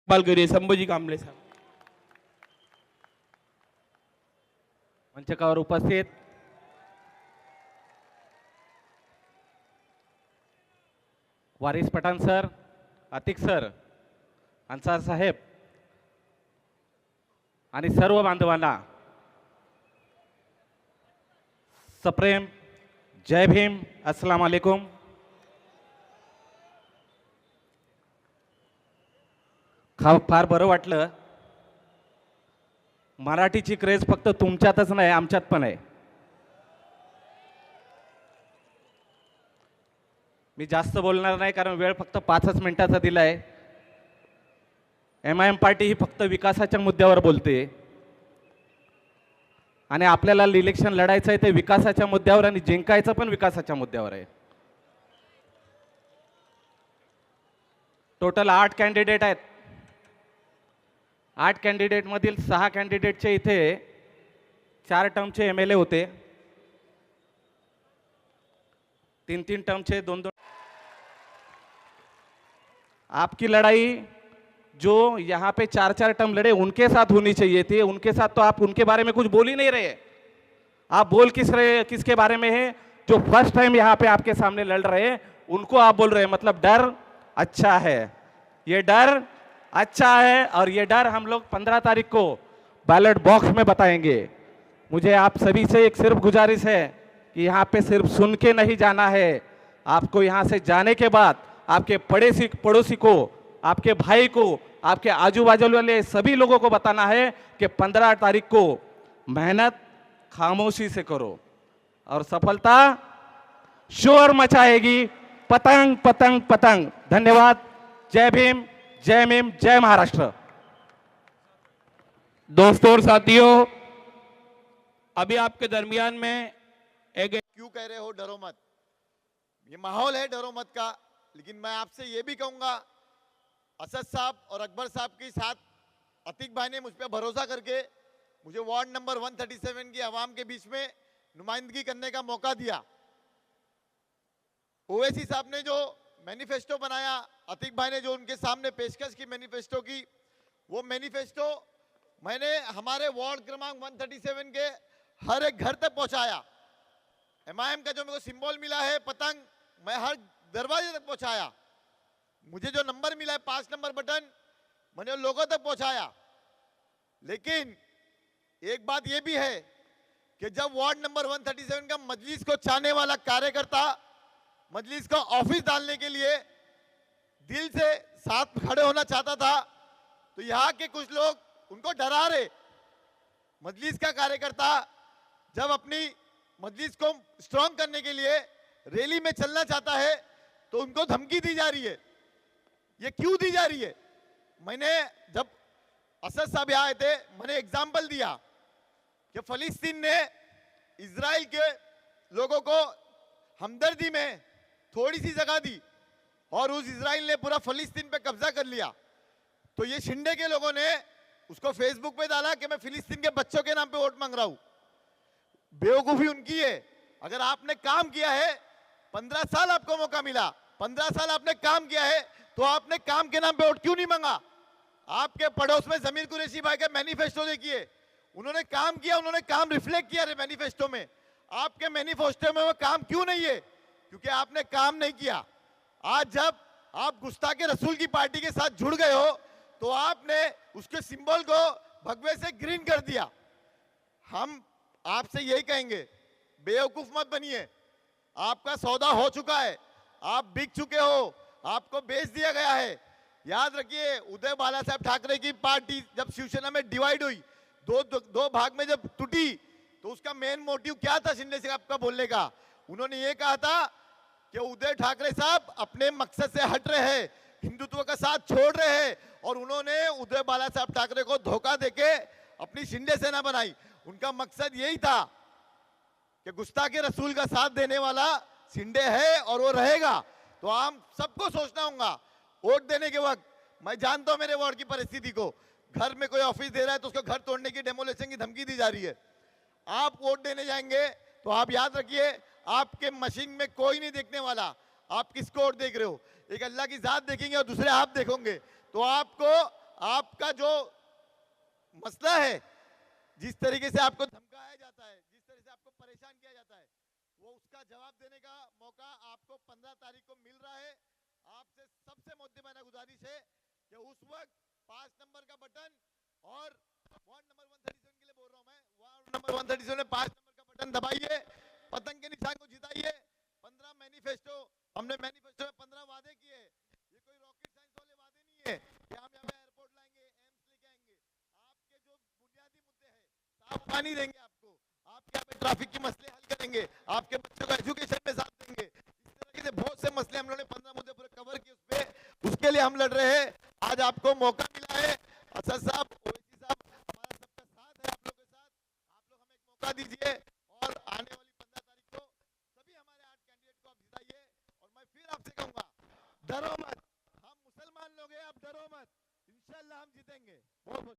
करूया संभाजी कांबळे साहेब. मंचकावर उपस्थित Waris Pathan sir, Atiq sir, अन्सार साहेब आणि सर्व बांधवांना सप्रेम जय भीम, अस्सलाम वालेकुम. फार बरं वाटलं. मराठीची क्रेज फक्त तुमच्यातच नाही, आमच्यात पण आहे. मी जास्त बोलणार नाही कारण वेळ फक्त 5 मिनिटाचा दिलाय. MIM पार्टी ही फक्त विकासाच्या मुद्द्यावर बोलते आणि आपल्याला इलेक्शन लढायचं आहे ते विकासाच्या मुद्द्यावर आणि जिंकायचं पण विकासाच्या मुद्द्यावर आहे. टोटल 8 कॅन्डिडेट आहेत. 8 कॅन्डिडेट मधील 6 कॅन्डिडेटचे इथे 4 टर्मचे MLA होते, 3 टर्मचे 2 आपकी लड़ाई जो यहाँ पे 4 टर्म लड़े उनके साथ होनी चाहिए थी. उनके साथ तो आप उनके बारे में कुछ बोल ही नहीं रहे. आप बोल किसके बारे में है? जो फर्स्ट टाइम यहाँ पे आपके सामने लड़ रहे हैं उनको आप बोल रहे हैं. मतलब डर अच्छा है, ये डर अच्छा है और ये डर हम लोग 15 तारीख को बैलेट बॉक्स में बताएंगे. मुझे आप सभी से एक सिर्फ गुजारिश है कि यहाँ पे सिर्फ सुन के नहीं जाना है. आपको यहाँ से जाने के बाद आपके पड़ोसी को, आपके भाई को, आपके आजू बाजू वाले सभी लोगों को बताना है कि 15 तारीख को मेहनत खामोशी से करो और सफलता शोर मचाएगी. पतंग पतंग पतंग. धन्यवाद. जय भीम, जय भीम, जय महाराष्ट्र. दोस्तों और साथियों, अभी आपके दरमियान में एक क्यों कह रहे हो डरो मत? ये माहौल है डरो मत का. लेकिन मैं आपसे ये भी कहूंगा, असद साहब और अकबर साहब के साथ अतीक भाई ने मुझ पर भरोसा करके मुझे वार्ड नंबर 137 की आवाम के बीच में नुमाइंदगी करने का मौका दिया. ओवैसी साहब ने जो मैनिफेस्टो बनाया, अतीक भाई ने जो उनके सामने पेशकश की मैनिफेस्टो की, वो मैनिफेस्टो मैंने हमारे वार्ड क्रमांक 137 के हर एक घर तक पहुंचाया. MIM का जो मेरे को सिंबल मिला है पतंग, मैं हर दरवाजे तक पहुंचाया. मुझे जो नंबर मिला है 5 नंबर बटन, मैंने लोगों तक पहुंचाया. लेकिन एक बात यह भी है कि जब वार्ड नंबर 137 का मजलिस को चाहने वाला कार्यकर्ता मजलिस का ऑफिस डालने के लिए दिल से साथ खड़े होना चाहता था, तो यहाँ के कुछ लोग उनको डरा रहे. मजलिस का कार्यकर्ता जब अपनी मजलिस को स्ट्रांग करने के लिए रैली में चलना चाहता है तो उनको धमकी दी जा रही है. ये क्यों दी जा रही है? मैंने जब असद साहब यहाँ आए थे, मैंने एग्जाम्पल दिया कि फलस्तीन ने इजराइल के लोगों को हमदर्दी में थोड़ी सी जगह दी और उस इजराइल ने पूरा फलस्तीन पे कब्जा कर लिया. तो ये शिंदे के लोगों ने उसको फेसबुक पे डाला कि मैं फिलिस्तीन के बच्चों के नाम पे वोट मांग रहा हूं. बेवकूफी उनकी है. अगर आपने काम किया है, 15 साल आपको मौका मिला, 15 साल आपने काम किया है, तो आपने काम के नाम पे वोट क्यों नहीं मांगा? आपके पड़ोस में जमीर कुरैशी भाई का मैनिफेस्टो देखिए, उन्होंने काम किया, उन्होंने काम रिफ्लेक्ट किया मैनिफेस्टो में. आपके मैनिफेस्टो में वो काम क्यों नहीं है? क्योंकि आपने काम नहीं किया. आज जब आप गुस्ताखे रसूल की पार्टी के साथ जुड़ गए हो तो आपने उसके सिंबल को भगवे से ग्रीन कर दिया. हम आपसे यही कहेंगे, बेवकूफ मत बनिए. आपका सौदा हो चुका है, आप बिक चुके हो, आपको बेच दिया गया है. याद रखिए, उदय बाला साहब ठाकरे की पार्टी जब शिवसेना में डिवाइड हुई, दो भाग में जब टूटी, तो उसका मेन मोटिव क्या था शिंदे साहब का बोलने का? उन्होंने ये कहा था कि उदय ठाकरे साहब अपने मकसद से हट रहे हैं, हिंदुत्व का साथ छोड़ रहे हैं, और उन्होंने उदय बाला साहब ठाकरे को धोखा देके अपनी शिंदे सेना बनाई. उनका मकसद यही था कि गुस्ताखे रसूल का साथ देने वाला शिंदे है और वो रहेगा. तो हम सबको सोचना होगा वोट देने के वक्त. मैं जानता हूं मेरे वार्ड की परिस्थिति को, घर में कोई ऑफिस दे रहा है तो उसको घर तोड़ने की, डेमोलेशन की धमकी दी जा रही है. आप वोट देने जाएंगे तो आप याद रखिए, आपके मशीन में कोई नहीं देखने वाला आप किसको वोट देख रहे हो. एक अल्लाह की जात देखेंगे और दूसरे आप देखोगे. तो आपको जिस तरीके से आपको धमकाया जाता है, जिस तरह से आपको परेशान किया जाता है, वो उसका जवाब देने का मौका आपको 15 तारीख को मिल रहा है। आपसे सबसे मुद्देबाना गुजारिश है कि उस वक्त 5 नंबर का बटन और वार्ड नंबर 137 के लिए बोल रहा हूं मैं, वार्ड नंबर 137 में 5 नंबर का बटन दबाइए, पतंग के निशान को जिताइए। 15 मैनिफेस्टो, हमने मैनिफेस्टो में 15 वादे किए। ये कोई रॉकेट साइंस वाले वादे नहीं है कि हम यहाँ पे एयरपोर्ट लाएंगे, एम्स लेके आएंगे। आपके जो बुनियादी मुद्दे हैं, साफ पानी देंगे आपको, आपके यहाँ पे ट्रैफिक के मसले हल करेंगे, आपके बच्चों को एजुकेशन में साथ देंगे। इस तरीके से बहुत से मसले हम लोगों ने 15 मुद्दे पूरे कवर किए। उसके लिए हम लड़ रहे हैं। आज आपको मौका मिला है। असद साहब, ओवैसी साहब, हमारा सबका साथ है आप लोगों के साथ। आप लोग हमें एक मौका दीजिए और आने वाली 15 तारीख को सभी हमारे 8 कैंडिडेट को आप जिताइए। और मैं फिर आपसे कहूंगा, डरो मत, हम मुसलमान लोग हैं, आप डरो मत, इंशाल्लाह हम जीतेंगे। बहुत बहुत